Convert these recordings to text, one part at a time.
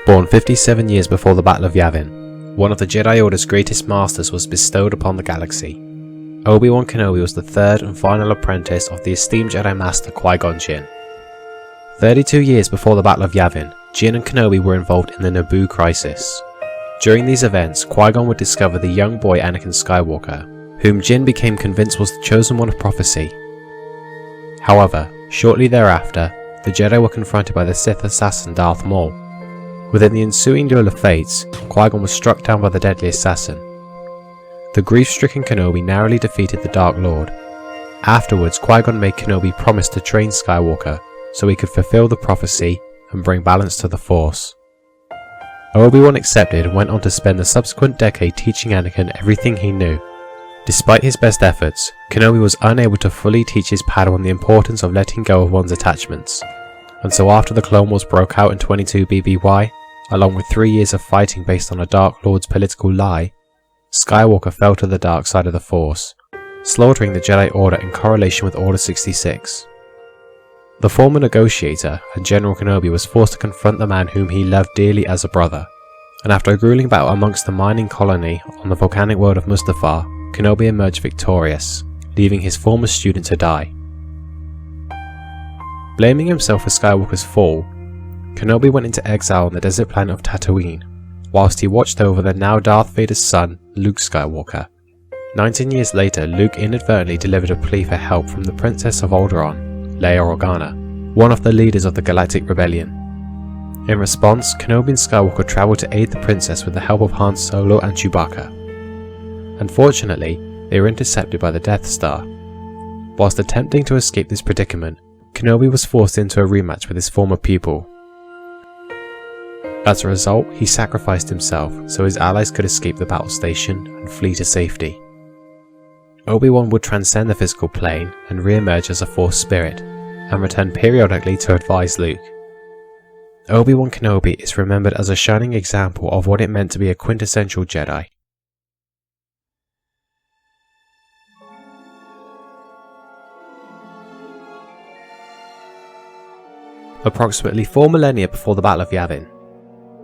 Born 57 years before the Battle of Yavin, one of the Jedi Order's greatest masters was bestowed upon the galaxy. Obi-Wan Kenobi was the third and final apprentice of the esteemed Jedi Master Qui-Gon Jinn. 32 years before the Battle of Yavin, Jinn and Kenobi were involved in the Naboo crisis. During these events, Qui-Gon would discover the young boy Anakin Skywalker, whom Jinn became convinced was the chosen one of prophecy. However, shortly thereafter, the Jedi were confronted by the Sith assassin Darth Maul. Within the ensuing duel of fates, Qui-Gon was struck down by the deadly assassin. The grief-stricken Kenobi narrowly defeated the Dark Lord. Afterwards, Qui-Gon made Kenobi promise to train Skywalker so he could fulfill the prophecy and bring balance to the Force. Obi-Wan accepted and went on to spend the subsequent decade teaching Anakin everything he knew. Despite his best efforts, Kenobi was unable to fully teach his Padawan the importance of letting go of one's attachments. And so after the Clone Wars broke out in 22 BBY, along with 3 years of fighting based on a Dark Lord's political lie, Skywalker fell to the dark side of the Force, slaughtering the Jedi Order in correlation with Order 66. The former negotiator and General Kenobi was forced to confront the man whom he loved dearly as a brother, and after a grueling battle amongst the mining colony on the volcanic world of Mustafar, Kenobi emerged victorious, leaving his former student to die. Blaming himself for Skywalker's fall, Kenobi went into exile on the desert planet of Tatooine, whilst he watched over the now Darth Vader's son, Luke Skywalker. 19 years later, Luke inadvertently delivered a plea for help from the Princess of Alderaan, Leia Organa, one of the leaders of the Galactic Rebellion. In response, Kenobi and Skywalker traveled to aid the princess with the help of Han Solo and Chewbacca. Unfortunately, they were intercepted by the Death Star. Whilst attempting to escape this predicament, Kenobi was forced into a rematch with his former pupil. As a result, he sacrificed himself so his allies could escape the battle station and flee to safety. Obi-Wan would transcend the physical plane and re-emerge as a Force spirit, and return periodically to advise Luke. Obi-Wan Kenobi is remembered as a shining example of what it meant to be a quintessential Jedi. Approximately 4 millennia before the Battle of Yavin,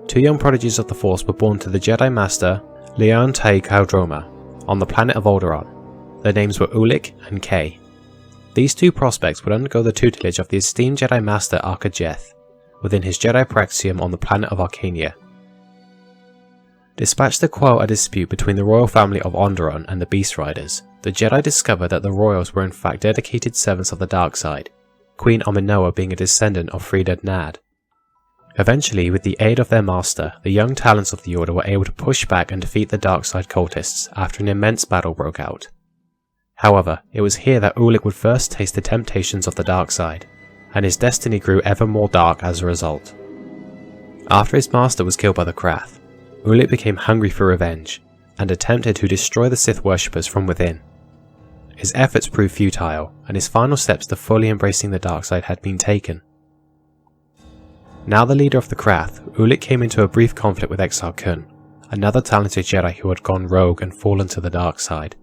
2 young prodigies of the Force were born to the Jedi Master Ulic Qel-Droma on the planet of Alderaan. Their names were Ulic and Qel. These 2 prospects would undergo the tutelage of the esteemed Jedi Master Lagertha within his Jedi Praxium on the planet of Arcania. Dispatched to quell a dispute between the royal family of Alderaan and the Beast Riders, the Jedi discovered that the royals were in fact dedicated servants of the dark side, Queen Aminoa being a descendant of Freedad Nad. Eventually, with the aid of their master, the young talents of the Order were able to push back and defeat the dark side cultists after an immense battle broke out. However, it was here that Ulic would first taste the temptations of the dark side, and his destiny grew ever more dark as a result. After his master was killed by the Krath, Ulic became hungry for revenge, and attempted to destroy the Sith worshippers from within. His efforts proved futile, and his final steps to fully embracing the dark side had been taken. Now the leader of the Krath, Ulic came into a brief conflict with Exiled Kun, another talented Jedi who had gone rogue and fallen to the dark side.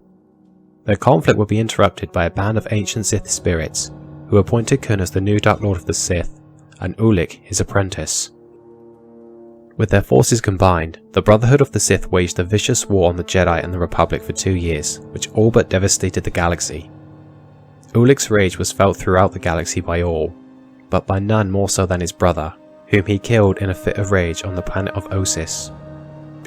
Their conflict would be interrupted by a band of ancient Sith spirits, who appointed Kun as the new Dark Lord of the Sith, and Ulic his apprentice. With their forces combined, the Brotherhood of the Sith waged a vicious war on the Jedi and the Republic for 2 years, which all but devastated the galaxy. Ulic's rage was felt throughout the galaxy by all, but by none more so than his brother, whom he killed in a fit of rage on the planet of Osis.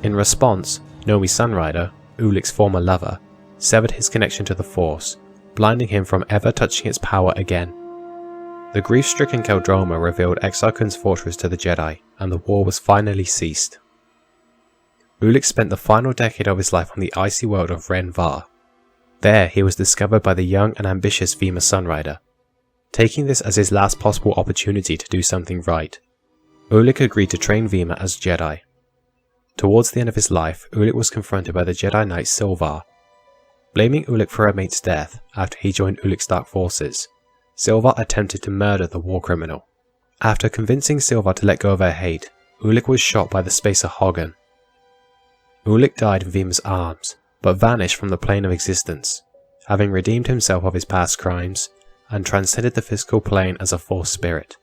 In response, Nomi Sunrider, Ulic's former lover, severed his connection to the Force, blinding him from ever touching its power again. The grief-stricken Qel-Droma revealed Exiled Kun's fortress to the Jedi, and the war was finally ceased. Ulic spent the final decade of his life on the icy world of Ren Var. There he was discovered by the young and ambitious Vima Sunrider. Taking this as his last possible opportunity to do something right, Ulic agreed to train Vima as a Jedi. Towards the end of his life, Ulic was confronted by the Jedi Knight Silvar. Blaming Ulic for her mate's death after he joined Ulic's dark forces, Silvar attempted to murder the war criminal. After convincing Silvar to let go of her hate, Ulic was shot by the spacer Hoggan. Ulic died in Vima's arms, but vanished from the plane of existence, having redeemed himself of his past crimes, and transcended the physical plane as a Force spirit.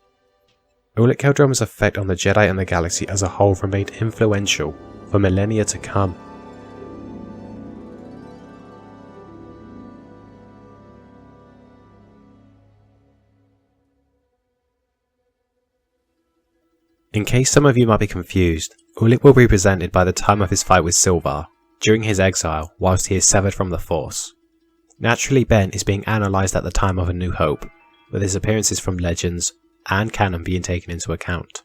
Ulic Qel-Droma's effect on the Jedi and the galaxy as a whole remained influential for millennia to come. In case some of you might be confused, Ulic will be presented by the time of his fight with Silvar, during his exile whilst he is severed from the Force. Naturally, Ben is being analysed at the time of A New Hope, with his appearances from Legends and canon being taken into account.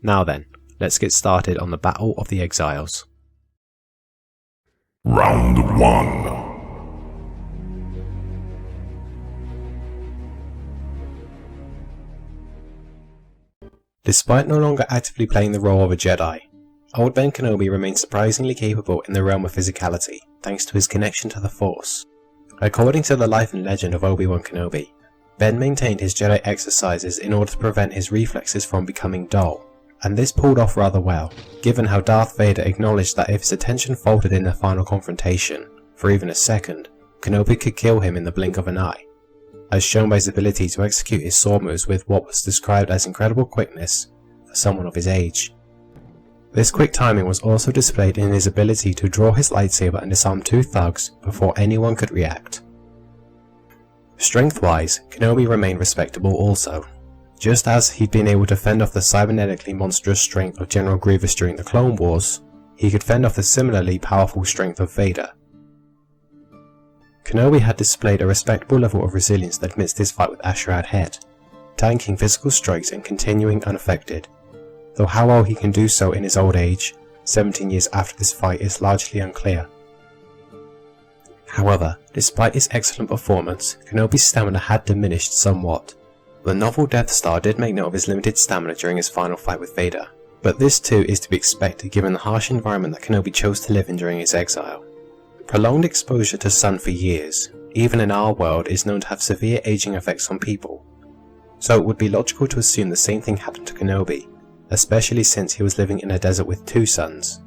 Now then, let's get started on the Battle of the Exiles. Round 1. Despite no longer actively playing the role of a Jedi, old Ben Kenobi remains surprisingly capable in the realm of physicality, thanks to his connection to the Force. According to the life and legend of Obi-Wan Kenobi, Ben maintained his Jedi exercises in order to prevent his reflexes from becoming dull, and this pulled off rather well, given how Darth Vader acknowledged that if his attention faltered in the final confrontation, for even a second, Kenobi could kill him in the blink of an eye, as shown by his ability to execute his sword moves with what was described as incredible quickness for someone of his age. This quick timing was also displayed in his ability to draw his lightsaber and disarm 2 thugs before anyone could react. Strength-wise, Kenobi remained respectable also. Just as he'd been able to fend off the cybernetically monstrous strength of General Grievous during the Clone Wars, he could fend off the similarly powerful strength of Vader. Kenobi had displayed a respectable level of resilience amidst his fight with Asherad Head, tanking physical strikes and continuing unaffected, though how well he can do so in his old age, 17 years after this fight, is largely unclear. However, despite his excellent performance, Kenobi's stamina had diminished somewhat. The novel Death Star did make note of his limited stamina during his final fight with Vader, but this too is to be expected given the harsh environment that Kenobi chose to live in during his exile. Prolonged exposure to sun for years, even in our world, is known to have severe aging effects on people, so it would be logical to assume the same thing happened to Kenobi, especially since he was living in a desert with 2 suns.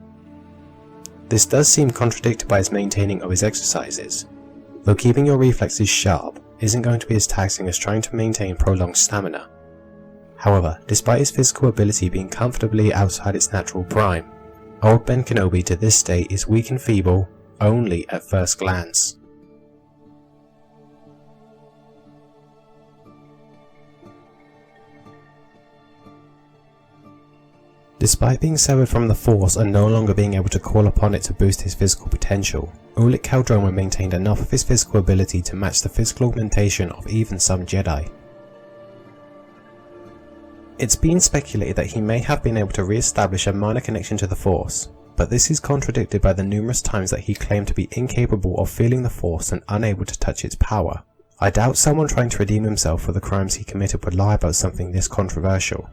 This does seem contradicted by his maintaining of his exercises, though keeping your reflexes sharp isn't going to be as taxing as trying to maintain prolonged stamina. However, despite his physical ability being comfortably outside its natural prime, old Ben Kenobi to this day is weak and feeble only at first glance. Despite being severed from the Force and no longer being able to call upon it to boost his physical potential, Ulic Qel-Droma maintained enough of his physical ability to match the physical augmentation of even some Jedi. It's been speculated that he may have been able to re-establish a minor connection to the Force, but this is contradicted by the numerous times that he claimed to be incapable of feeling the Force and unable to touch its power. I doubt someone trying to redeem himself for the crimes he committed would lie about something this controversial.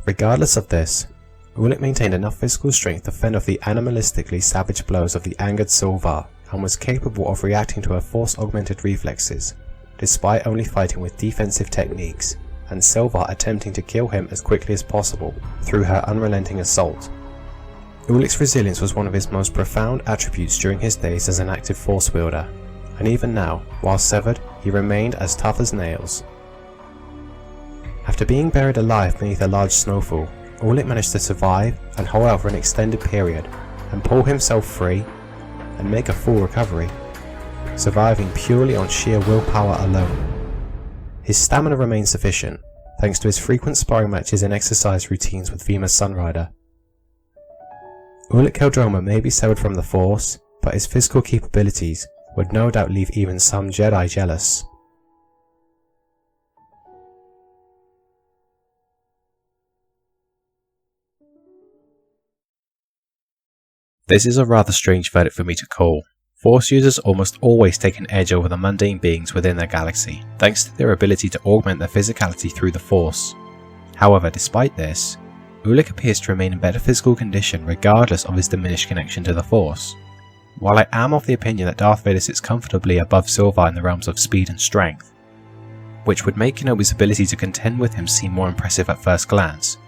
Regardless of this, Ulic maintained enough physical strength to fend off the animalistically savage blows of the angered Silvar and was capable of reacting to her Force-augmented reflexes, despite only fighting with defensive techniques, and Silvar attempting to kill him as quickly as possible through her unrelenting assault. Ulic's resilience was one of his most profound attributes during his days as an active Force wielder, and even now, while severed, he remained as tough as nails. After being buried alive beneath a large snowfall, Ulic managed to survive and hold out for an extended period, and pull himself free and make a full recovery, surviving purely on sheer willpower alone. His stamina remained sufficient, thanks to his frequent sparring matches and exercise routines with Vima's Sunrider. Ulic Qel-Droma may be severed from the Force, but his physical capabilities would no doubt leave even some Jedi jealous. This is a rather strange verdict for me to call. Force users almost always take an edge over the mundane beings within their galaxy, thanks to their ability to augment their physicality through the Force. However, despite this, Ulic appears to remain in better physical condition regardless of his diminished connection to the Force. While I am of the opinion that Darth Vader sits comfortably above Silvar in the realms of speed and strength, which would make Kenobi's ability to contend with him seem more impressive at first glance,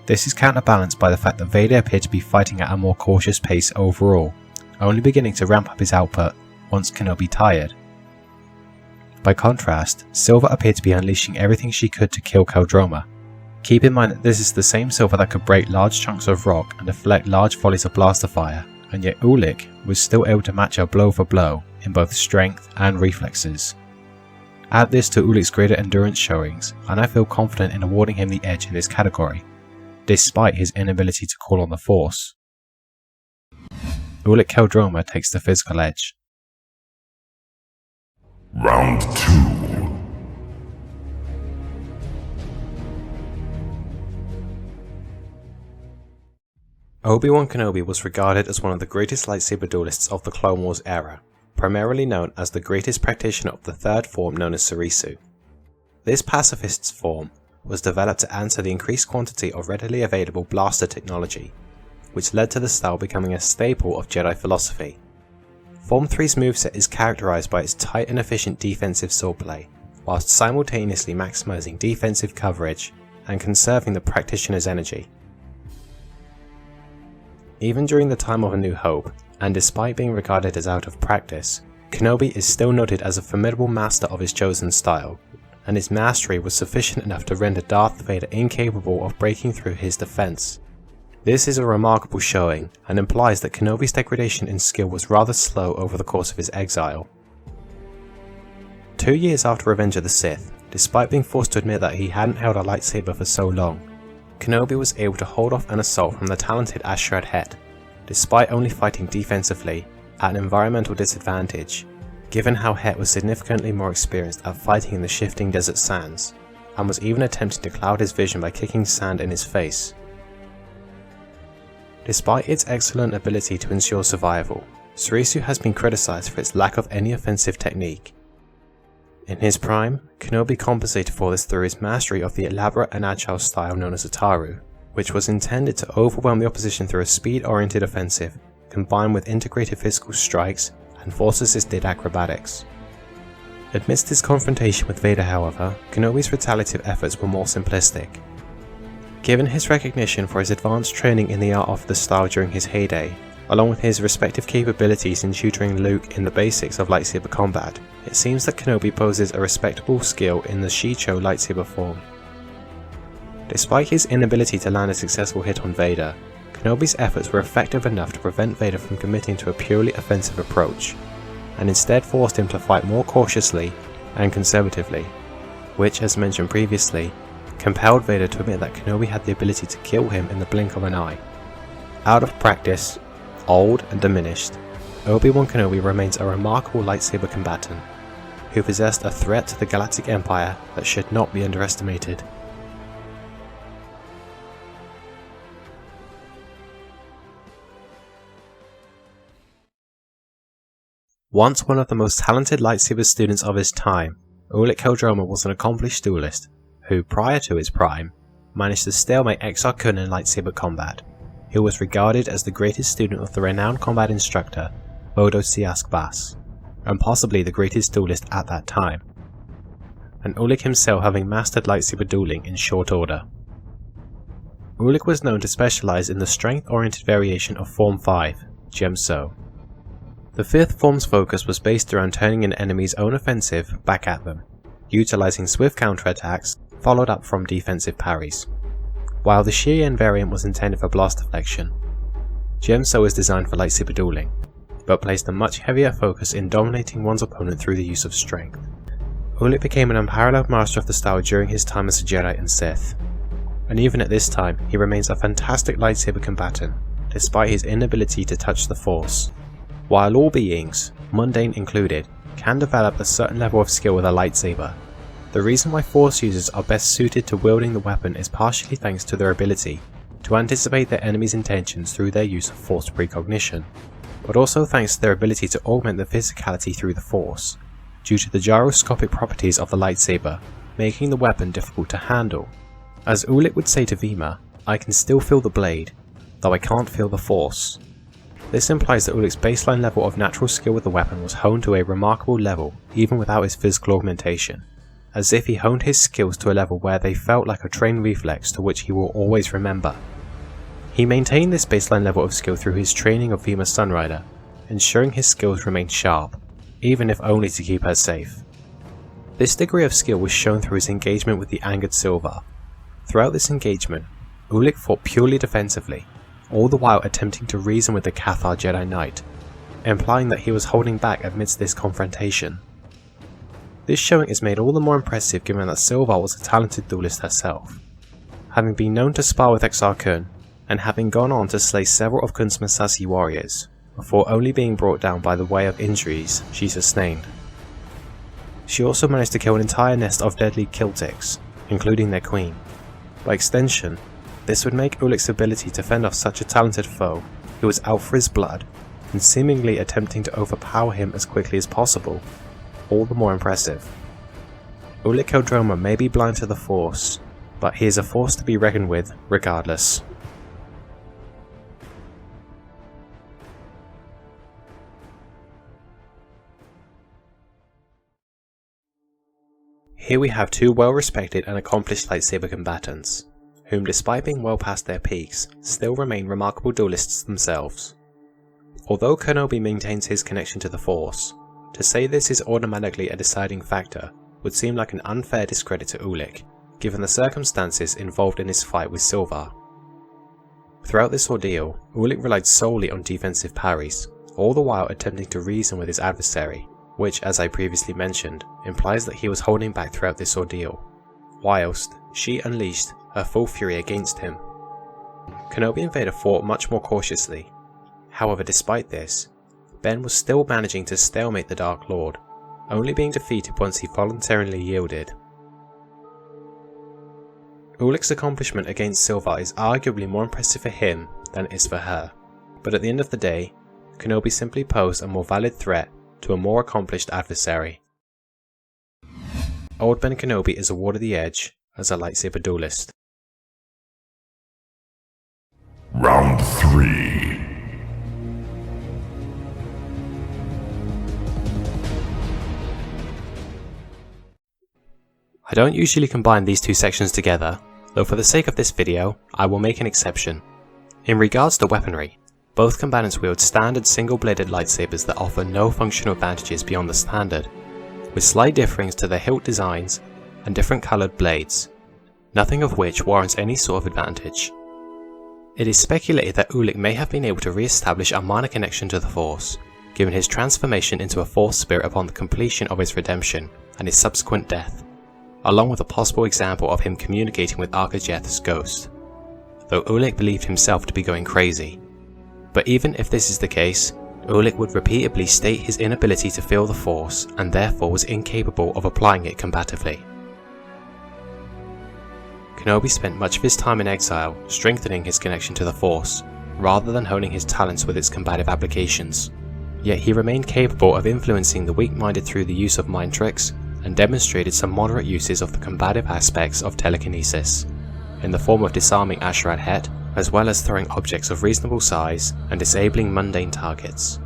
this is counterbalanced by the fact that Vader appeared to be fighting at a more cautious pace overall, only beginning to ramp up his output once Kenobi tired. By contrast, Silva appeared to be unleashing everything she could to kill Qel-Droma, Keep in mind that this is the same silver that could break large chunks of rock and deflect large volleys of blaster fire, and yet Ulic was still able to match her blow for blow in both strength and reflexes. Add this to Ulic's greater endurance showings, and I feel confident in awarding him the edge in this category, despite his inability to call on the Force. Ulic Qel-Droma takes the physical edge. Round 2. Obi-Wan Kenobi was regarded as one of the greatest lightsaber duelists of the Clone Wars era, primarily known as the greatest practitioner of the third form known as Surisu. This pacifist's form was developed to answer the increased quantity of readily available blaster technology, which led to the style becoming a staple of Jedi philosophy. Form 3's moveset is characterized by its tight and efficient defensive swordplay, whilst simultaneously maximizing defensive coverage and conserving the practitioner's energy. Even during the time of A New Hope, and despite being regarded as out of practice, Kenobi is still noted as a formidable master of his chosen style, and his mastery was sufficient enough to render Darth Vader incapable of breaking through his defense. This is a remarkable showing, and implies that Kenobi's degradation in skill was rather slow over the course of his exile. 2 years after Revenge of the Sith, despite being forced to admit that he hadn't held a lightsaber for so long, Kenobi was able to hold off an assault from the talented Ashrad Het, despite only fighting defensively at an environmental disadvantage, given how Het was significantly more experienced at fighting in the shifting desert sands, and was even attempting to cloud his vision by kicking sand in his face. Despite its excellent ability to ensure survival, Surisu has been criticized for its lack of any offensive technique. In his prime, Kenobi compensated for this through his mastery of the elaborate and agile style known as Ataru, which was intended to overwhelm the opposition through a speed-oriented offensive, combined with integrated physical strikes and force-assisted acrobatics. Amidst his confrontation with Vader, however, Kenobi's retaliative efforts were more simplistic. Given his recognition for his advanced training in the art of the style during his heyday, along with his respective capabilities in tutoring Luke in the basics of lightsaber combat, it seems that Kenobi poses a respectable skill in the Shicho lightsaber form. Despite his inability to land a successful hit on Vader, Kenobi's efforts were effective enough to prevent Vader from committing to a purely offensive approach, and instead forced him to fight more cautiously and conservatively, which, as mentioned previously, compelled Vader to admit that Kenobi had the ability to kill him in the blink of an eye. Out of practice, old and diminished, Obi-Wan Kenobi remains a remarkable lightsaber combatant, who possessed a threat to the Galactic Empire that should not be underestimated. Once one of the most talented lightsaber students of his time, Ulic Qel-Droma was an accomplished duelist who, prior to his prime, managed to stalemate Exar Kun in lightsaber combat, who was regarded as the greatest student of the renowned combat instructor Bodo Siask Bas, and possibly the greatest duelist at that time, and Ulic himself having mastered lightsaber dueling in short order. Ulic was known to specialize in the strength-oriented variation of Form 5, Gemso. The fifth form's focus was based around turning an enemy's own offensive back at them, utilizing swift counterattacks followed up from defensive parries. While the Shien variant was intended for blast deflection, Gemso was designed for lightsaber dueling, but placed a much heavier focus in dominating one's opponent through the use of strength. Ulic became an unparalleled master of the style during his time as a Jedi and Sith, and even at this time he remains a fantastic lightsaber combatant, despite his inability to touch the Force. While all beings, mundane included, can develop a certain level of skill with a lightsaber, the reason why Force users are best suited to wielding the weapon is partially thanks to their ability to anticipate their enemy's intentions through their use of Force precognition, but also thanks to their ability to augment the physicality through the Force, due to the gyroscopic properties of the lightsaber, making the weapon difficult to handle. As Ulic would say to Vima, "I can still feel the blade, though I can't feel the Force." This implies that Ulic's baseline level of natural skill with the weapon was honed to a remarkable level even without his physical augmentation, as if he honed his skills to a level where they felt like a trained reflex to which he will always remember. He maintained this baseline level of skill through his training of Vima Sunrider, ensuring his skills remained sharp, even if only to keep her safe. This degree of skill was shown through his engagement with the Angered Silver, Throughout this engagement, Ulic fought purely defensively, all the while attempting to reason with the Cathar Jedi Knight, implying that he was holding back amidst this confrontation. This showing is made all the more impressive given that Silvar was a talented duelist herself, having been known to spar with Exar Kun, and having gone on to slay several of Kun's Massassi warriors, before only being brought down by the way of injuries she sustained. She also managed to kill an entire nest of deadly Kiltics, including their queen. By extension, this would make Ulic's ability to fend off such a talented foe, who was out for his blood, and seemingly attempting to overpower him as quickly as possible, all the more impressive. Ulic Qel-Droma may be blind to the Force, but he is a force to be reckoned with regardless. Here we have two well-respected and accomplished lightsaber combatants, whom despite being well past their peaks, still remain remarkable duelists themselves. Although Kenobi maintains his connection to the Force, to say this is automatically a deciding factor would seem like an unfair discredit to Ulic, given the circumstances involved in his fight with Silvar. Throughout this ordeal, Ulic relied solely on defensive parries, all the while attempting to reason with his adversary, which, as I previously mentioned, implies that he was holding back throughout this ordeal, whilst she unleashed her full fury against him. Kenobi and Vader fought much more cautiously. However, despite this, Ben was still managing to stalemate the Dark Lord, only being defeated once he voluntarily yielded. Ulic's accomplishment against Silvar is arguably more impressive for him than it is for her, but at the end of the day, Kenobi simply posed a more valid threat to a more accomplished adversary. Old Ben Kenobi is awarded the edge as a lightsaber duelist. Round 3. I don't usually combine these two sections together, though for the sake of this video, I will make an exception. In regards to weaponry, both combatants wield standard single-bladed lightsabers that offer no functional advantages beyond the standard, with slight differings to their hilt designs and different coloured blades, nothing of which warrants any sort of advantage. It is speculated that Ulic may have been able to re-establish a minor connection to the Force, given his transformation into a Force spirit upon the completion of his redemption and his subsequent death, along with a possible example of him communicating with Arcajeth's ghost, though Ulic believed himself to be going crazy. But even if this is the case, Ulic would repeatedly state his inability to feel the Force and therefore was incapable of applying it combatively. Kenobi spent much of his time in exile strengthening his connection to the Force, rather than honing his talents with its combative applications. Yet he remained capable of influencing the weak-minded through the use of mind tricks, and demonstrated some moderate uses of the combative aspects of telekinesis, in the form of disarming Asherad Het, as well as throwing objects of reasonable size and disabling mundane targets.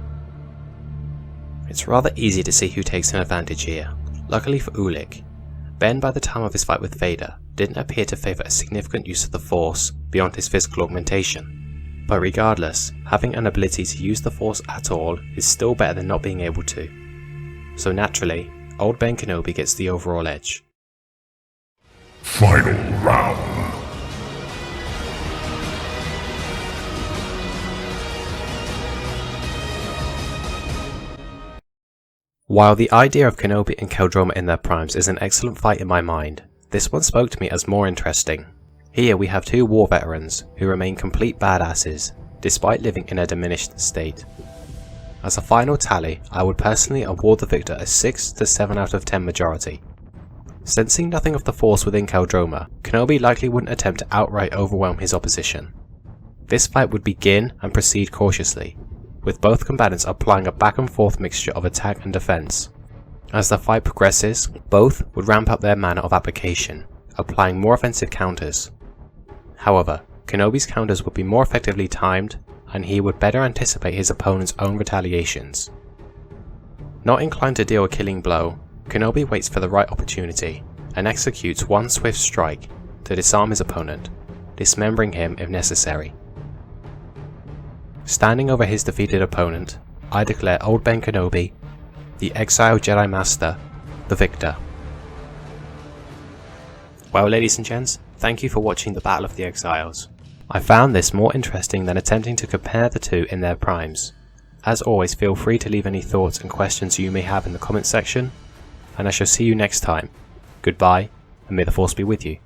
It's rather easy to see who takes an advantage here. Luckily for Ulic, Ben by the time of his fight with Vader didn't appear to favour a significant use of the Force beyond his physical augmentation, but regardless, having an ability to use the Force at all is still better than not being able to. So naturally, old Ben Kenobi gets the overall edge. Final round. While the idea of Kenobi and Qel-Droma in their primes is an excellent fight in my mind, this one spoke to me as more interesting. Here we have two war veterans who remain complete badasses, despite living in a diminished state. As a final tally, I would personally award the victor a 6 to 7 out of 10 majority. Sensing nothing of the Force within Qel-Droma, Kenobi likely wouldn't attempt to outright overwhelm his opposition. This fight would begin and proceed cautiously, with both combatants applying a back and forth mixture of attack and defense. As the fight progresses, both would ramp up their manner of application, applying more offensive counters. However, Kenobi's counters would be more effectively timed, and he would better anticipate his opponent's own retaliations. Not inclined to deal a killing blow, Kenobi waits for the right opportunity, and executes one swift strike to disarm his opponent, dismembering him if necessary. Standing over his defeated opponent, I declare old Ben Kenobi, the exiled Jedi Master, the victor. Well, ladies and gents, Thank you for watching the Battle of the Exiles. I found this more interesting than attempting to compare the two in their primes. As always, feel free to leave any thoughts and questions you may have in the comments section, and I shall see you next time. Goodbye, and may the Force be with you.